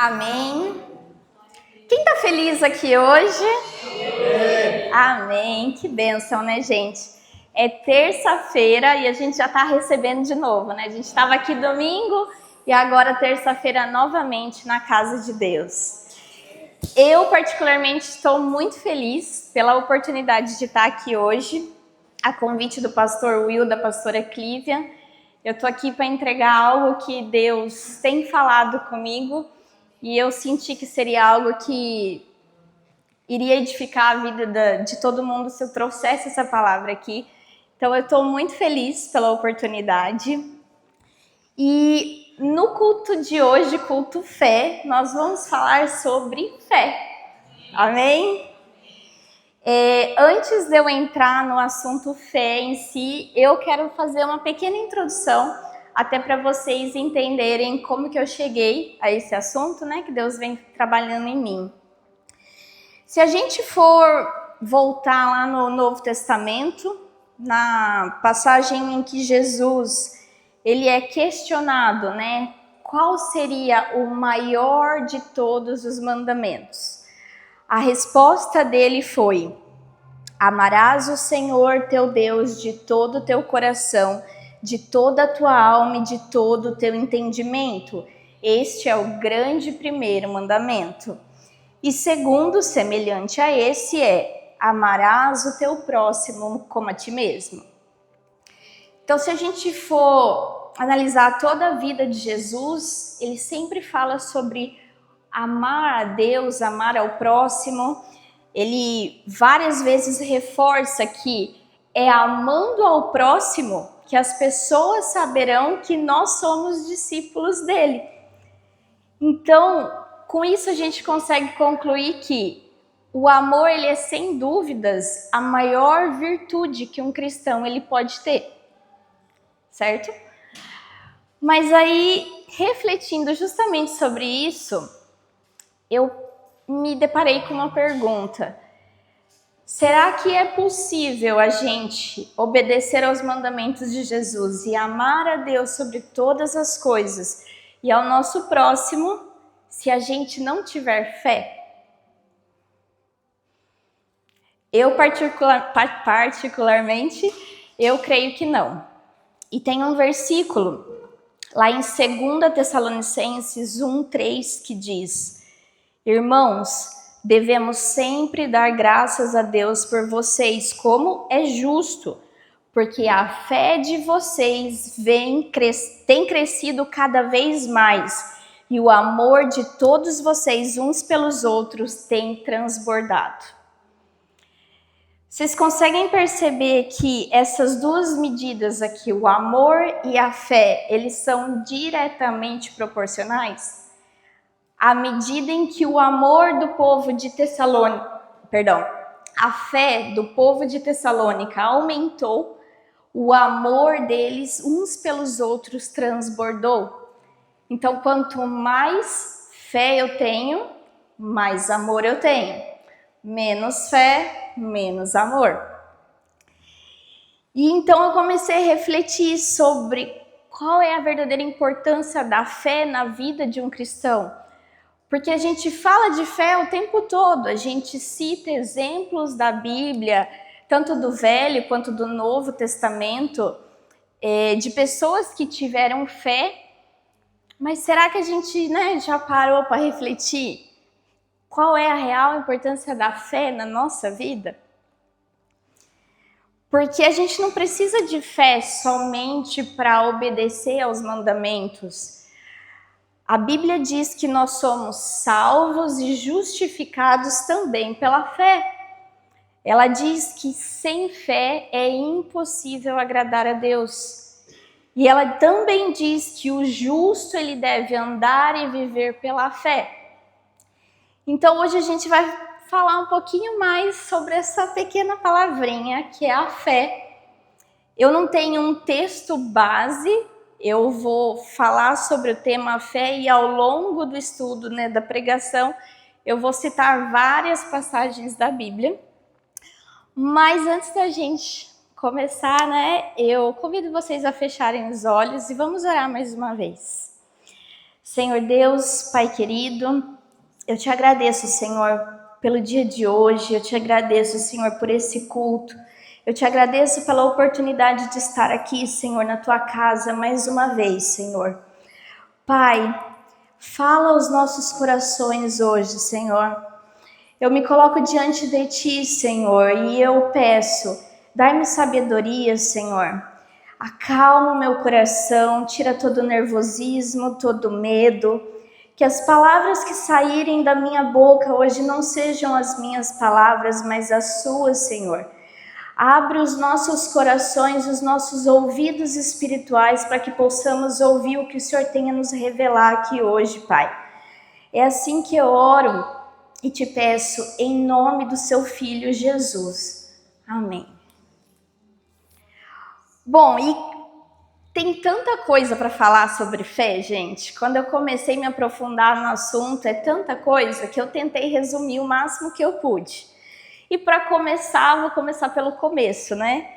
Amém. Quem tá feliz aqui hoje? Amém. Que bênção, né, gente? É terça-feira e a gente já tá recebendo de novo, né? A gente estava aqui domingo e agora terça-feira novamente na casa de Deus. Eu, particularmente, estou muito feliz pela oportunidade de estar aqui hoje, a convite do pastor Will, da pastora Clívia. Eu estou aqui para entregar algo que Deus tem falado comigo e eu senti que seria algo que iria edificar a vida de todo mundo se eu trouxesse essa palavra aqui. Então, eu estou muito feliz pela oportunidade. E no culto de hoje, culto fé, nós vamos falar sobre fé. Amém? Antes de eu entrar no assunto fé em si, eu quero fazer uma pequena introdução, até para vocês entenderem como que eu cheguei a esse assunto, né, que Deus vem trabalhando em mim. Se a gente for voltar lá no Novo Testamento, na passagem em que Jesus ele é questionado, né, qual seria o maior de todos os mandamentos? A resposta dele foi: amarás o Senhor teu Deus de todo o teu coração, de toda a tua alma e de todo o teu entendimento. Este é o grande primeiro mandamento. E segundo, semelhante a esse, é: amarás o teu próximo como a ti mesmo. Então, se a gente for analisar toda a vida de Jesus, ele sempre fala sobre amar a Deus, amar ao próximo. Ele várias vezes reforça que é amando ao próximo que as pessoas saberão que nós somos discípulos dele. Então, com isso a gente consegue concluir que o amor, ele é sem dúvidas a maior virtude que um cristão ele pode ter, certo? Mas aí, refletindo justamente sobre isso, eu me deparei com uma pergunta. Será que é possível a gente obedecer aos mandamentos de Jesus e amar a Deus sobre todas as coisas e ao nosso próximo se a gente não tiver fé? Eu particularmente, eu creio que não. E tem um versículo lá em 2 Tessalonicenses 1:3 que diz: irmãos, devemos sempre dar graças a Deus por vocês, como é justo, porque a fé de vocês tem crescido cada vez mais e o amor de todos vocês uns pelos outros tem transbordado. Vocês conseguem perceber que essas duas medidas aqui, o amor e a fé, eles são diretamente proporcionais? À medida em que o amor do povo de a fé do povo de Tessalônica aumentou, o amor deles uns pelos outros transbordou. Então, quanto mais fé eu tenho, mais amor eu tenho. Menos fé, menos amor. E então eu comecei a refletir sobre qual é a verdadeira importância da fé na vida de um cristão. Porque a gente fala de fé o tempo todo, a gente cita exemplos da Bíblia, tanto do Velho quanto do Novo Testamento, de pessoas que tiveram fé. Mas será que a gente, já parou para refletir qual é a real importância da fé na nossa vida? Porque a gente não precisa de fé somente para obedecer aos mandamentos. A Bíblia diz que nós somos salvos e justificados também pela fé. Ela diz que sem fé é impossível agradar a Deus. E ela também diz que o justo ele deve andar e viver pela fé. Então hoje a gente vai falar um pouquinho mais sobre essa pequena palavrinha que é a fé. Eu não tenho um texto base, eu vou falar sobre o tema fé e ao longo do estudo, da pregação, eu vou citar várias passagens da Bíblia. Mas antes da gente começar, eu convido vocês a fecharem os olhos e vamos orar mais uma vez. Senhor Deus, Pai querido, eu te agradeço, Senhor, pelo dia de hoje, eu te agradeço, Senhor, por esse culto, eu te agradeço pela oportunidade de estar aqui, Senhor, na tua casa mais uma vez, Senhor. Pai, fala aos nossos corações hoje, Senhor. Eu me coloco diante de ti, Senhor, e eu peço, dai-me sabedoria, Senhor. Acalma o meu coração, tira todo o nervosismo, todo o medo. Que as palavras que saírem da minha boca hoje não sejam as minhas palavras, mas as suas, Senhor. Abre os nossos corações, os nossos ouvidos espirituais para que possamos ouvir o que o Senhor tem a nos revelar aqui hoje, Pai. É assim que eu oro e te peço em nome do seu Filho Jesus. Amém. Bom, e tem tanta coisa para falar sobre fé, gente. Quando eu comecei a me aprofundar no assunto, é tanta coisa que eu tentei resumir o máximo que eu pude. E para começar, vou começar pelo começo, né?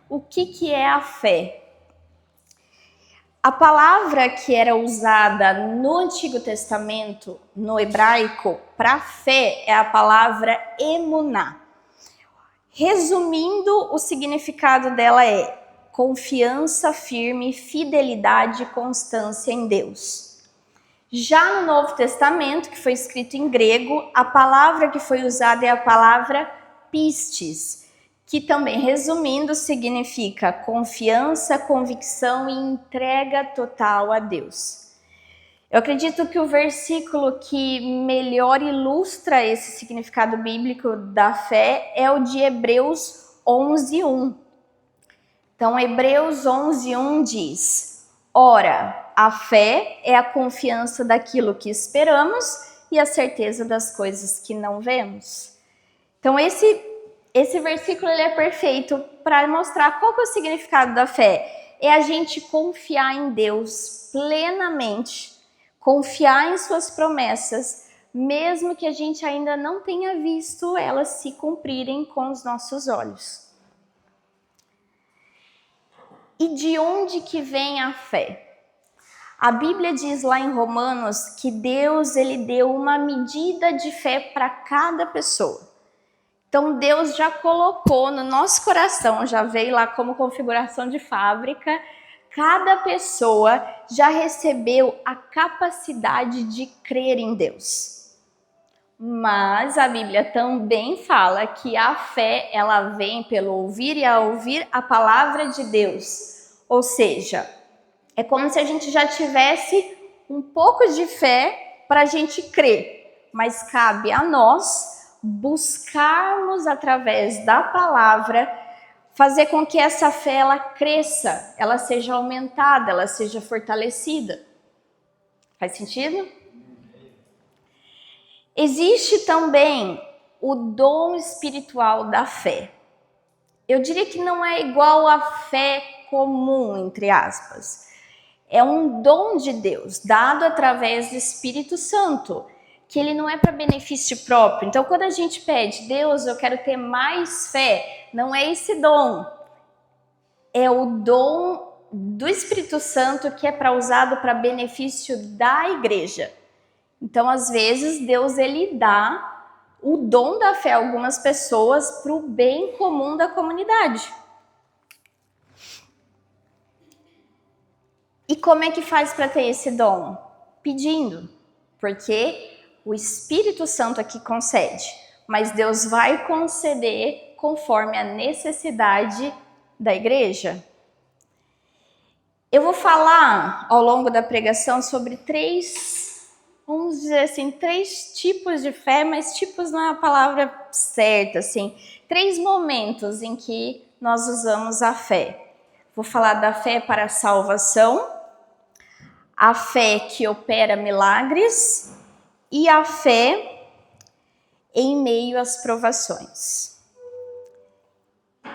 O que é a fé? A palavra que era usada no Antigo Testamento, no hebraico, para fé, é a palavra emuná. Resumindo, o significado dela é confiança firme, fidelidade e constância em Deus. Já no Novo Testamento, que foi escrito em grego, a palavra que foi usada é a palavra pistis, que também, resumindo, significa confiança, convicção e entrega total a Deus. Eu acredito que o versículo que melhor ilustra esse significado bíblico da fé é o de Hebreus 11:1. Então, Hebreus 11:1 diz: ora, a fé é a confiança daquilo que esperamos e a certeza das coisas que não vemos. Então, esse versículo ele é perfeito para mostrar qual que é o significado da fé. É a gente confiar em Deus plenamente, confiar em suas promessas, mesmo que a gente ainda não tenha visto elas se cumprirem com os nossos olhos. E de onde que vem a fé? A Bíblia diz lá em Romanos que Deus ele deu uma medida de fé para cada pessoa. Então Deus já colocou no nosso coração, já veio lá como configuração de fábrica, cada pessoa já recebeu a capacidade de crer em Deus. Mas a Bíblia também fala que a fé ela vem pelo ouvir e a ouvir a palavra de Deus. Ou seja, é como se a gente já tivesse um pouco de fé para a gente crer, mas cabe a nós buscarmos através da palavra fazer com que essa fé ela cresça, ela seja aumentada, ela seja fortalecida. Faz sentido? Existe também o dom espiritual da fé. Eu diria que não é igual à fé comum, entre aspas. É um dom de Deus, dado através do Espírito Santo, que ele não é para benefício próprio. Então, quando a gente pede, Deus, eu quero ter mais fé, não é esse dom. É o dom do Espírito Santo que é para usado para benefício da igreja. Então, às vezes, Deus ele dá o dom da fé a algumas pessoas para o bem comum da comunidade. E como é que faz para ter esse dom? Pedindo, porque o Espírito Santo aqui concede, mas Deus vai conceder conforme a necessidade da igreja. Eu vou falar ao longo da pregação sobre vamos dizer assim, 3 tipos de fé, mas tipos não é a palavra certa, assim, 3 momentos em que nós usamos a fé. Vou falar da fé para a salvação, a fé que opera milagres e a fé em meio às provações.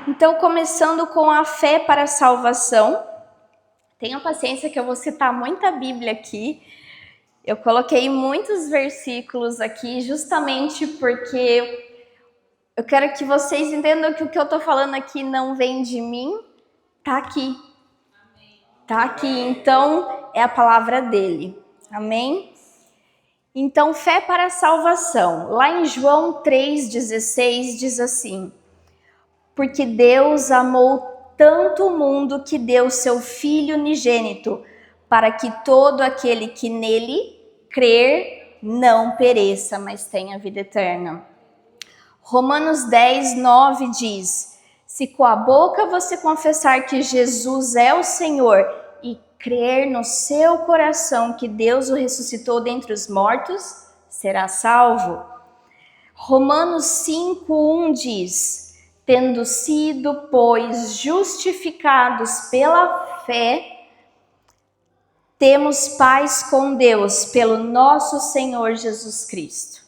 Então, começando com a fé para a salvação, tenham paciência que eu vou citar muita Bíblia aqui. Eu coloquei muitos versículos aqui justamente porque eu quero que vocês entendam que o que eu estou falando aqui não vem de mim, tá aqui. Tá aqui, então é a palavra dele. Amém? Então, fé para a salvação. Lá em João 3,16 diz assim: porque Deus amou tanto o mundo que deu seu Filho unigênito, para que todo aquele que nele crer não pereça, mas tenha vida eterna. Romanos 10:9 diz: se com a boca você confessar que Jesus é o Senhor e crer no seu coração que Deus o ressuscitou dentre os mortos, será salvo. Romanos 5:1 diz: tendo sido, pois, justificados pela fé, temos paz com Deus pelo nosso Senhor Jesus Cristo.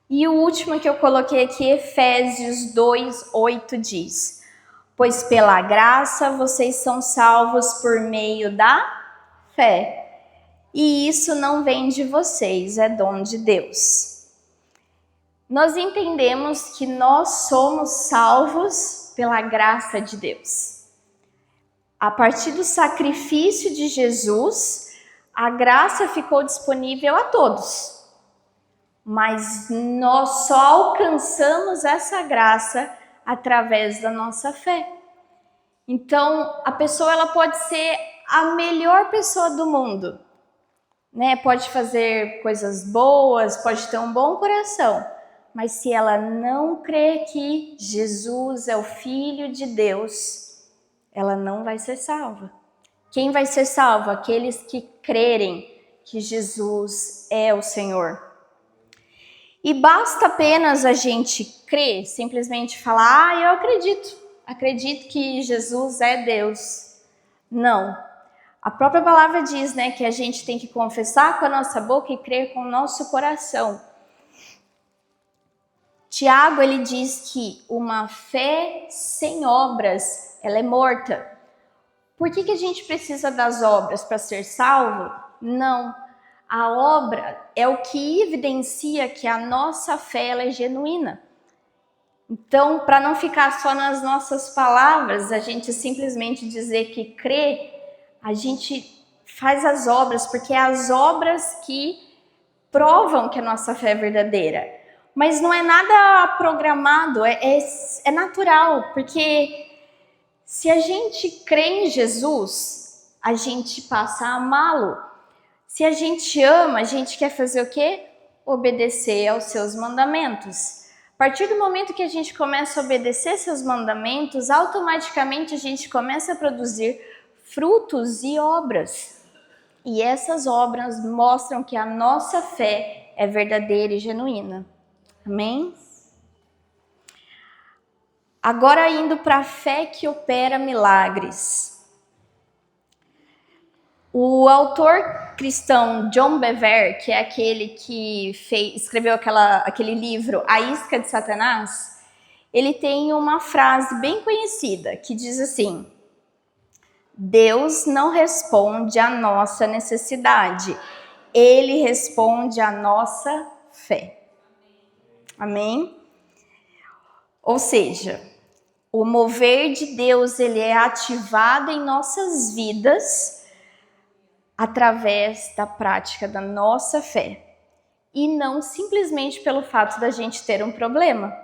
E o último que eu coloquei aqui, Efésios 2:8 diz: pois pela graça vocês são salvos por meio da fé. E isso não vem de vocês, é dom de Deus. Nós entendemos que nós somos salvos pela graça de Deus. A partir do sacrifício de Jesus, a graça ficou disponível a todos. Mas nós só alcançamos essa graça através da nossa fé. Então, a pessoa ela pode ser a melhor pessoa do mundo, né? Pode fazer coisas boas, pode ter um bom coração, mas se ela não crê que Jesus é o Filho de Deus, ela não vai ser salva. Quem vai ser salvo? Aqueles que crerem que Jesus é o Senhor. E basta apenas a gente crer, simplesmente falar, eu acredito que Jesus é Deus. Não. A própria palavra diz, né, que a gente tem que confessar com a nossa boca e crer com o nosso coração. Tiago, ele diz que uma fé sem obras, ela é morta. Por que a gente precisa das obras para ser salvo? Não. A obra é o que evidencia que a nossa fé ela é genuína. Então, para não ficar só nas nossas palavras, a gente simplesmente dizer que crê, a gente faz as obras, porque é as obras que provam que a nossa fé é verdadeira. Mas não é nada programado, é natural, porque se a gente crê em Jesus, a gente passa a amá-lo. Se a gente ama, a gente quer fazer o quê? Obedecer aos seus mandamentos. A partir do momento que a gente começa a obedecer seus mandamentos, automaticamente a gente começa a produzir frutos e obras. E essas obras mostram que a nossa fé é verdadeira e genuína. Amém? Agora indo para a fé que opera milagres. O autor cristão John Bevere, que é aquele que escreveu aquele livro A Isca de Satanás, ele tem uma frase bem conhecida que diz assim: Deus não responde à nossa necessidade, Ele responde à nossa fé. Amém? Ou seja, o mover de Deus ele é ativado em nossas vidas através da prática da nossa fé e não simplesmente pelo fato da gente ter um problema.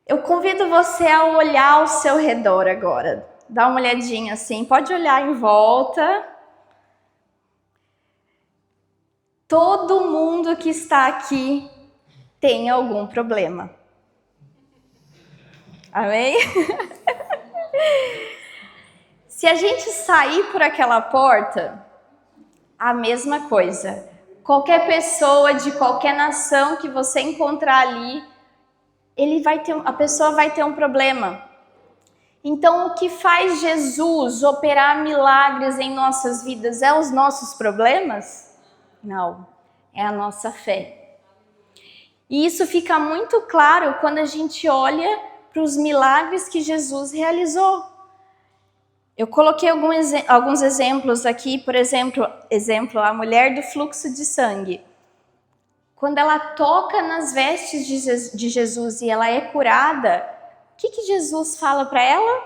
Eu convido você a olhar ao seu redor agora. Dá uma olhadinha assim, pode olhar em volta. Todo mundo que está aqui tem algum problema. Amém? Se a gente sair por aquela porta, a mesma coisa. Qualquer pessoa de qualquer nação que você encontrar ali, a pessoa vai ter um problema. Então, o que faz Jesus operar milagres em nossas vidas é os nossos problemas? Não, é a nossa fé. E isso fica muito claro quando a gente olha para os milagres que Jesus realizou. Eu coloquei alguns exemplos aqui, por exemplo, a mulher do fluxo de sangue. Quando ela toca nas vestes de Jesus e ela é curada, o que Jesus fala para ela?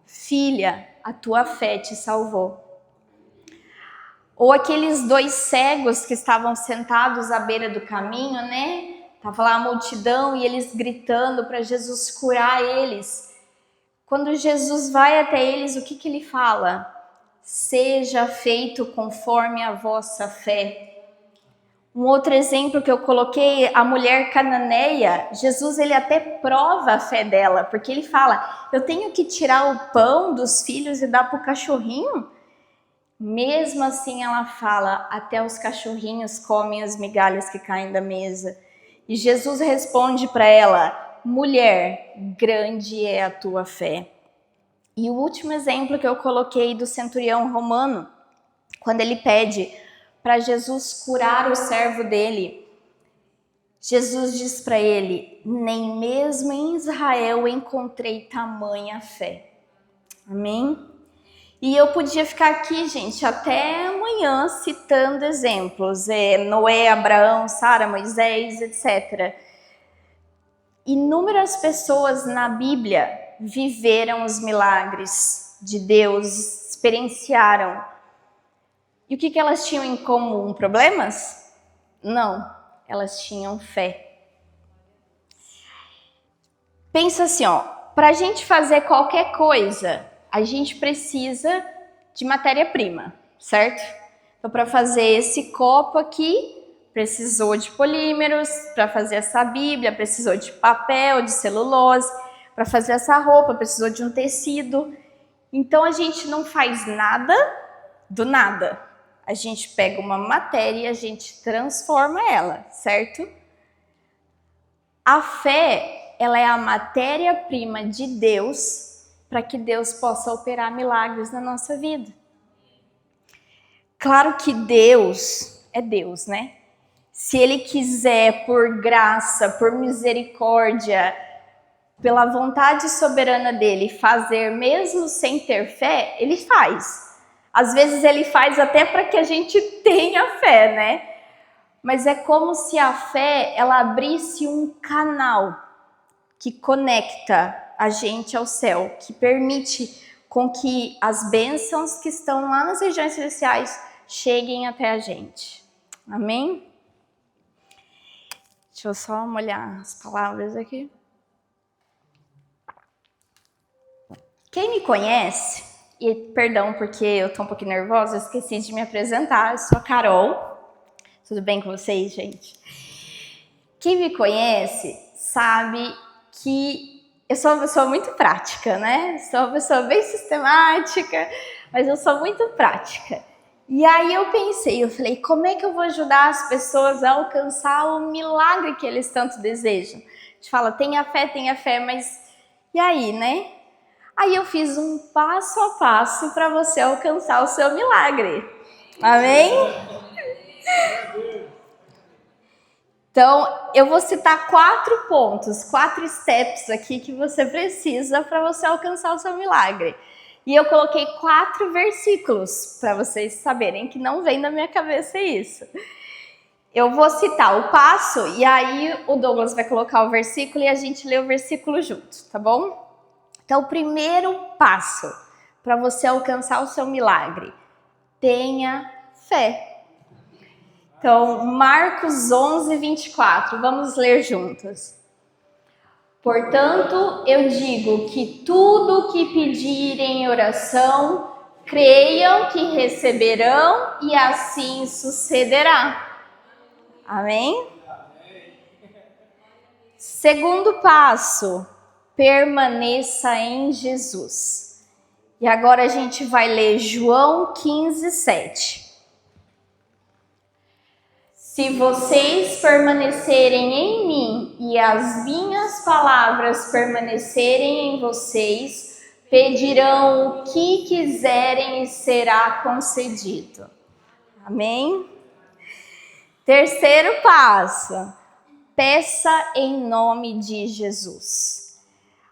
Filha, a tua fé te salvou. Ou aqueles 2 cegos que estavam sentados à beira do caminho, né? Tava lá a multidão e eles gritando para Jesus curar eles. Quando Jesus vai até eles, o que ele fala? Seja feito conforme a vossa fé. Um outro exemplo que eu coloquei, a mulher cananeia, Jesus ele até prova a fé dela, porque ele fala, eu tenho que tirar o pão dos filhos e dar para o cachorrinho? Mesmo assim ela fala, até os cachorrinhos comem as migalhas que caem da mesa. E Jesus responde para ela, mulher, grande é a tua fé. E o último exemplo que eu coloquei do centurião romano, quando ele pede para Jesus curar o servo dele, Jesus diz para ele, nem mesmo em Israel encontrei tamanha fé. Amém? E eu podia ficar aqui, gente, até amanhã citando exemplos, Noé, Abraão, Sara, Moisés, etc. Inúmeras pessoas na Bíblia viveram os milagres de Deus, experienciaram. E o que elas tinham em comum? Problemas? Não, elas tinham fé. Pensa assim, ó, para a gente fazer qualquer coisa, a gente precisa de matéria-prima, certo? Então, para fazer esse copo aqui, precisou de polímeros, para fazer essa Bíblia, precisou de papel, de celulose, para fazer essa roupa, precisou de um tecido. Então, a gente não faz nada do nada. A gente pega uma matéria e a gente transforma ela, certo? A fé, ela é a matéria-prima de Deus para que Deus possa operar milagres na nossa vida. Claro que Deus é Deus, né? Se Ele quiser, por graça, por misericórdia, pela vontade soberana dele, fazer mesmo sem ter fé, Ele faz. Às vezes Ele faz até para que a gente tenha fé, né? Mas é como se a fé, ela abrisse um canal que conecta a gente ao céu, que permite com que as bênçãos que estão lá nas regiões celestiais cheguem até a gente. Amém? Deixa eu só molhar as palavras aqui. Quem me conhece, e perdão porque eu tô um pouquinho nervosa, eu esqueci de me apresentar, eu sou a Carol. Tudo bem com vocês, gente? Quem me conhece sabe que eu sou uma pessoa muito prática, né? Sou uma pessoa bem sistemática, mas eu sou muito prática. E aí eu pensei, eu falei, como é que eu vou ajudar as pessoas a alcançar o milagre que eles tanto desejam? A gente fala, tenha fé, mas e aí, né? Aí eu fiz um passo a passo para você alcançar o seu milagre. Amém? Então, eu vou citar 4 pontos, 4 steps aqui que você precisa para você alcançar o seu milagre. E eu coloquei 4 versículos para vocês saberem que não vem da minha cabeça isso. Eu vou citar o passo e aí o Douglas vai colocar o versículo e a gente lê o versículo junto, tá bom? Então, o primeiro passo para você alcançar o seu milagre, tenha fé. Então, Marcos 11, 24, vamos ler juntos. Portanto, eu digo que tudo o que pedirem em oração, creiam que receberão e assim sucederá. Amém? Segundo passo, permaneça em Jesus. E agora a gente vai ler João 15, 7. Se vocês permanecerem em mim e as minhas palavras permanecerem em vocês, pedirão o que quiserem e será concedido. Amém? Terceiro passo, peça em nome de Jesus.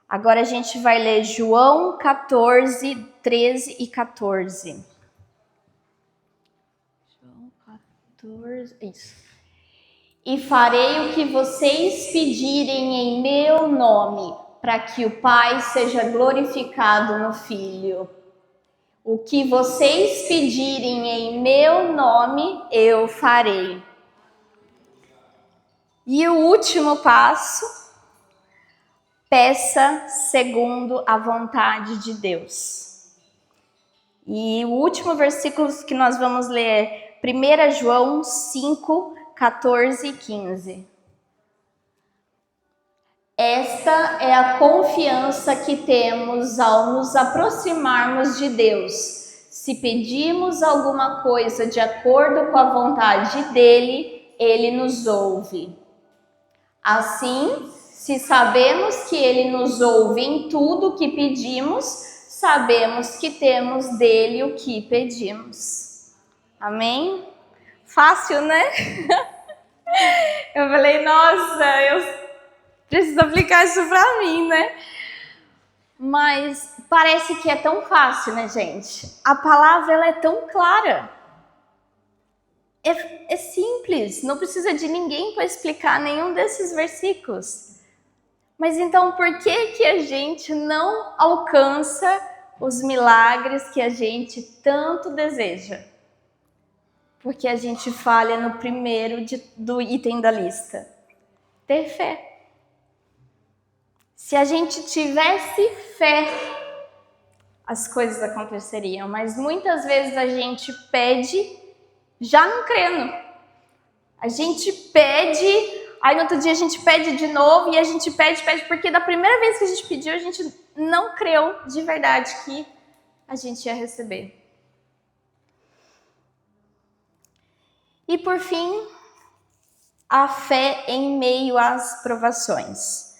Agora a gente vai ler João 14, 13 e 14. Isso. E farei o que vocês pedirem em meu nome, para que o Pai seja glorificado no Filho. O que vocês pedirem em meu nome, eu farei. E o último passo, peça segundo a vontade de Deus. E o último versículo que nós vamos ler é 1 João 5, 14 e 15. Esta é a confiança que temos ao nos aproximarmos de Deus. Se pedirmos alguma coisa de acordo com a vontade dele, ele nos ouve. Assim, se sabemos que ele nos ouve em tudo o que pedimos, sabemos que temos dele o que pedimos. Amém? Fácil, né? Eu falei, nossa, eu preciso aplicar isso pra mim, né? Mas parece que é tão fácil, né, gente? A palavra, ela é tão clara. É simples, não precisa de ninguém para explicar nenhum desses versículos. Mas então, por que a gente não alcança os milagres que a gente tanto deseja? Porque a gente falha no primeiro do item da lista. Ter fé. Se a gente tivesse fé, as coisas aconteceriam. Mas muitas vezes a gente pede já não crendo. A gente pede, aí no outro dia a gente pede de novo e a gente pede, porque da primeira vez que a gente pediu, a gente não creu de verdade que a gente ia receber. E por fim, a fé em meio às provações.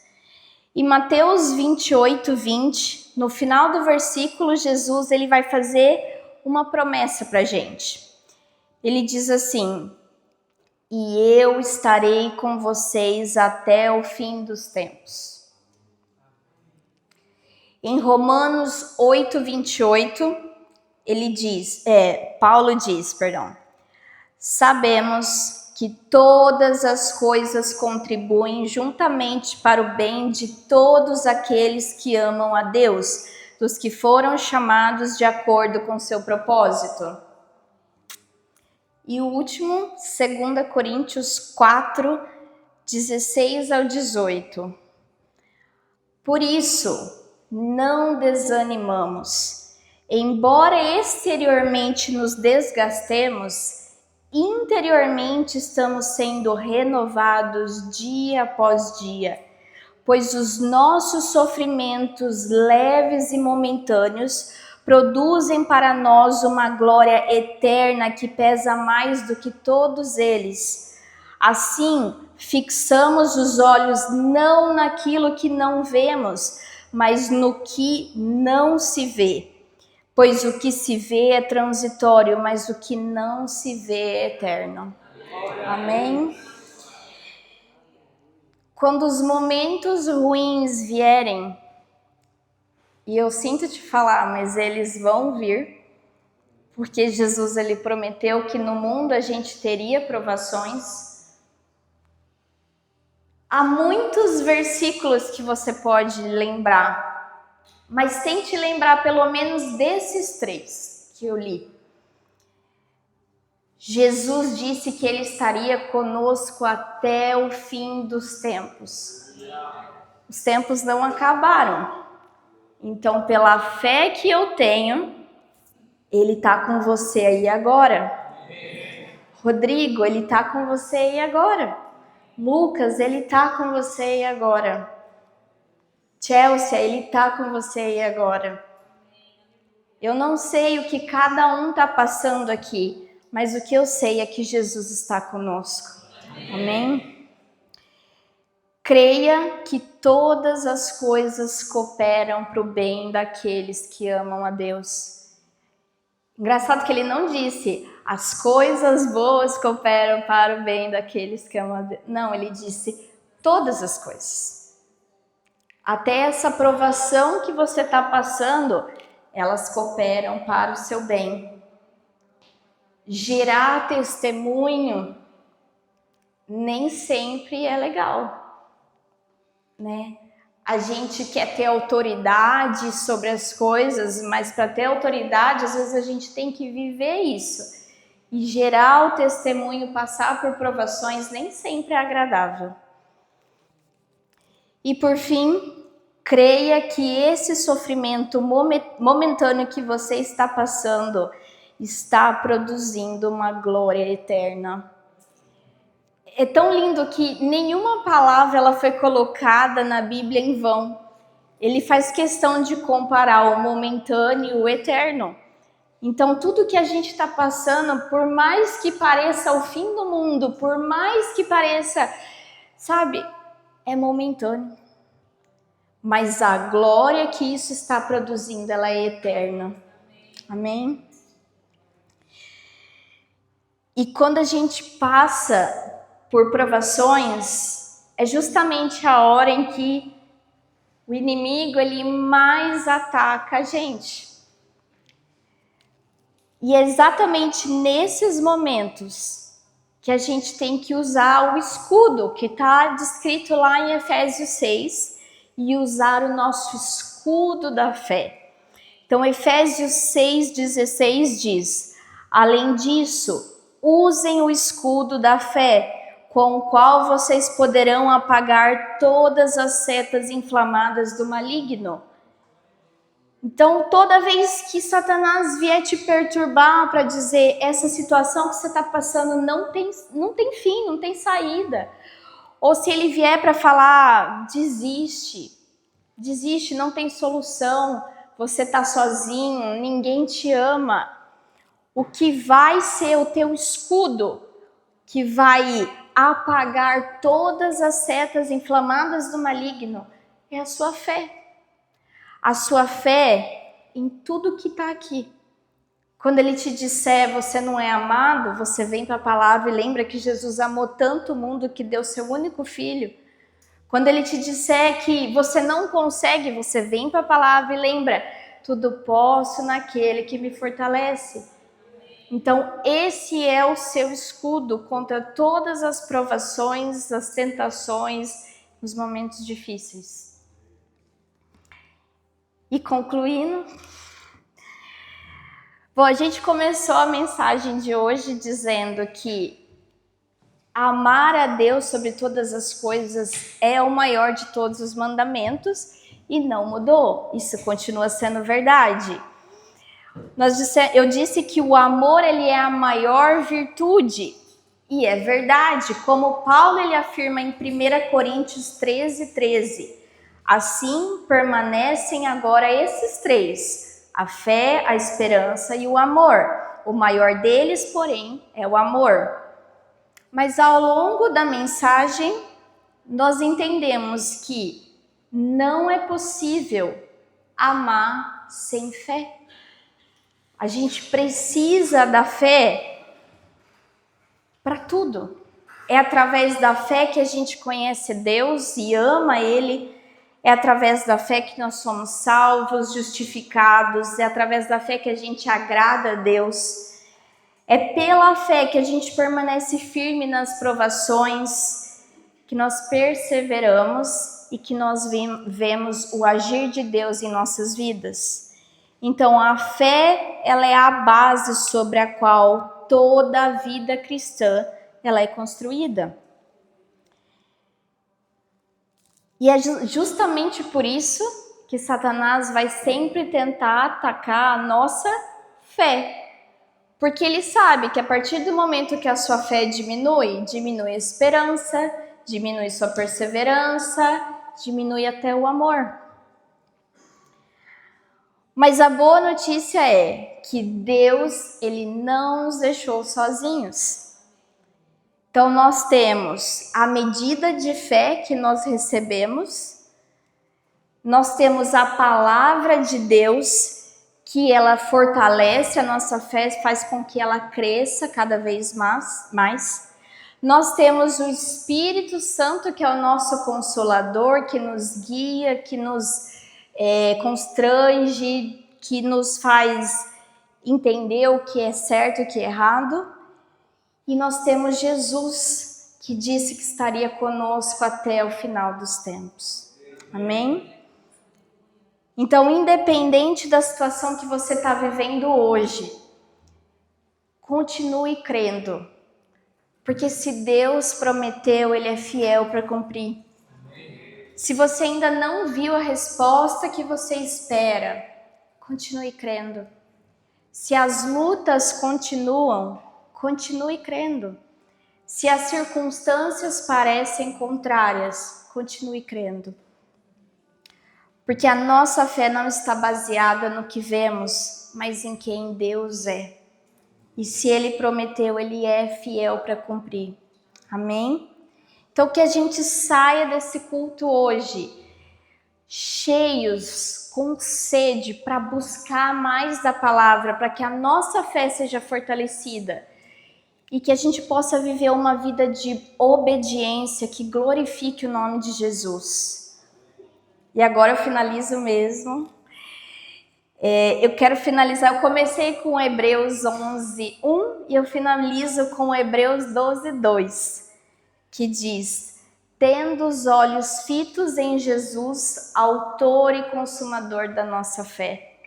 Em Mateus 28, 20, no final do versículo, Jesus ele vai fazer uma promessa para a gente. Ele diz assim: e eu estarei com vocês até o fim dos tempos. Em Romanos 8, 28, Paulo diz, sabemos que todas as coisas contribuem juntamente para o bem de todos aqueles que amam a Deus, dos que foram chamados de acordo com seu propósito. E o último, 2 Coríntios 4, 16 ao 18. Por isso, não desanimamos. Embora exteriormente nos desgastemos, interiormente estamos sendo renovados dia após dia, pois os nossos sofrimentos leves e momentâneos produzem para nós uma glória eterna que pesa mais do que todos eles. Assim, fixamos os olhos não naquilo que não vemos, mas no que não se vê. Pois o que se vê é transitório, mas o que não se vê é eterno. Amém? Quando os momentos ruins vierem, e eu sinto te falar, mas eles vão vir, porque Jesus ele prometeu que no mundo a gente teria provações. Há muitos versículos que você pode lembrar, mas tente lembrar pelo menos desses 3 que eu li. Jesus disse que ele estaria conosco até o fim dos tempos. Os tempos não acabaram. Então, pela fé que eu tenho, ele está com você aí agora. Rodrigo, ele está com você aí agora. Lucas, ele está com você aí agora. Chelsea, ele está com você aí agora. Eu não sei o que cada um está passando aqui, mas o que eu sei é que Jesus está conosco. Amém? Creia que todas as coisas cooperam para o bem daqueles que amam a Deus. Engraçado que ele não disse, as coisas boas cooperam para o bem daqueles que amam a Deus. Não, ele disse, todas as coisas. Até essa provação que você está passando, elas cooperam para o seu bem. Gerar testemunho nem sempre é legal, né? A gente quer ter autoridade sobre as coisas, mas para ter autoridade, às vezes a gente tem que viver isso. E gerar o testemunho, passar por provações, nem sempre é agradável. E por fim, creia que esse sofrimento momentâneo que você está passando está produzindo uma glória eterna. É tão lindo que nenhuma palavra ela foi colocada na Bíblia em vão. Ele faz questão de comparar o momentâneo e o eterno. Então, tudo que a gente está passando, por mais que pareça o fim do mundo, por mais que pareça, sabe, é momentâneo. Mas a glória que isso está produzindo, ela é eterna. Amém? E quando a gente passa por provações, é justamente a hora em que o inimigo ele mais ataca a gente. E é exatamente nesses momentos que a gente tem que usar o escudo que está descrito lá em Efésios 6 e usar o nosso escudo da fé. Então, Efésios 6,16 diz: além disso, usem o escudo da fé, com o qual vocês poderão apagar todas as setas inflamadas do maligno. Então, toda vez que Satanás vier te perturbar para dizer essa situação que você está passando não tem fim, não tem saída. Ou se ele vier para falar, desiste, não tem solução, você está sozinho, ninguém te ama. O que vai ser o teu escudo, que vai apagar todas as setas inflamadas do maligno, é a sua fé. A sua fé em tudo que está aqui. Quando ele te disser você não é amado, você vem para a palavra e lembra que Jesus amou tanto o mundo que deu seu único filho. Quando ele te disser que você não consegue, você vem para a palavra e lembra, tudo posso naquele que me fortalece. Então, esse é o seu escudo contra todas as provações, as tentações, os momentos difíceis. E concluindo, bom, a gente começou a mensagem de hoje dizendo que amar a Deus sobre todas as coisas é o maior de todos os mandamentos e não mudou. Isso continua sendo verdade. Eu disse que o amor ele é a maior virtude, e é verdade, como Paulo ele afirma em 1 Coríntios 13:13. Assim permanecem agora esses três, a fé, a esperança e o amor. O maior deles, porém, é o amor. Mas ao longo da mensagem, nós entendemos que não é possível amar sem fé. A gente precisa da fé para tudo. É através da fé que a gente conhece Deus e ama Ele. É através da fé que nós somos salvos, justificados. É através da fé que a gente agrada a Deus. É pela fé que a gente permanece firme nas provações, que nós perseveramos e que nós vemos o agir de Deus em nossas vidas. Então, a fé, ela é a base sobre a qual toda a vida cristã ela é construída. E é justamente por isso que Satanás vai sempre tentar atacar a nossa fé. Porque ele sabe que a partir do momento que a sua fé diminui a esperança, diminui sua perseverança, diminui até o amor. Mas a boa notícia é que Deus, ele não nos deixou sozinhos. Então nós temos a medida de fé que nós recebemos, nós temos a palavra de Deus, que ela fortalece a nossa fé, faz com que ela cresça cada vez mais. Nós temos o Espírito Santo, que é o nosso consolador, que nos guia, que nos constrange, que nos faz entender o que é certo e o que é errado. E nós temos Jesus, que disse que estaria conosco até o final dos tempos. Amém? Então, independente da situação que você está vivendo hoje, continue crendo. Porque se Deus prometeu, Ele é fiel para cumprir. Se você ainda não viu a resposta que você espera, continue crendo. Se as lutas continuam, continue crendo. Se as circunstâncias parecem contrárias, continue crendo. Porque a nossa fé não está baseada no que vemos, mas em quem Deus é. E se Ele prometeu, Ele é fiel para cumprir. Amém? Então que a gente saia desse culto hoje, cheios, com sede, para buscar mais da palavra, para que a nossa fé seja fortalecida. E que a gente possa viver uma vida de obediência que glorifique o nome de Jesus. E agora eu finalizo mesmo. Eu quero finalizar, eu comecei com Hebreus 11:1 e eu finalizo com Hebreus 12:2, que diz: tendo os olhos fitos em Jesus, autor e consumador da nossa fé.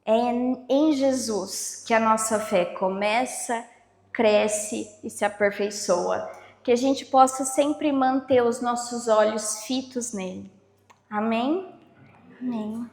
É em Jesus que a nossa fé começa, cresce e se aperfeiçoa. Que a gente possa sempre manter os nossos olhos fitos nele. Amém? Amém.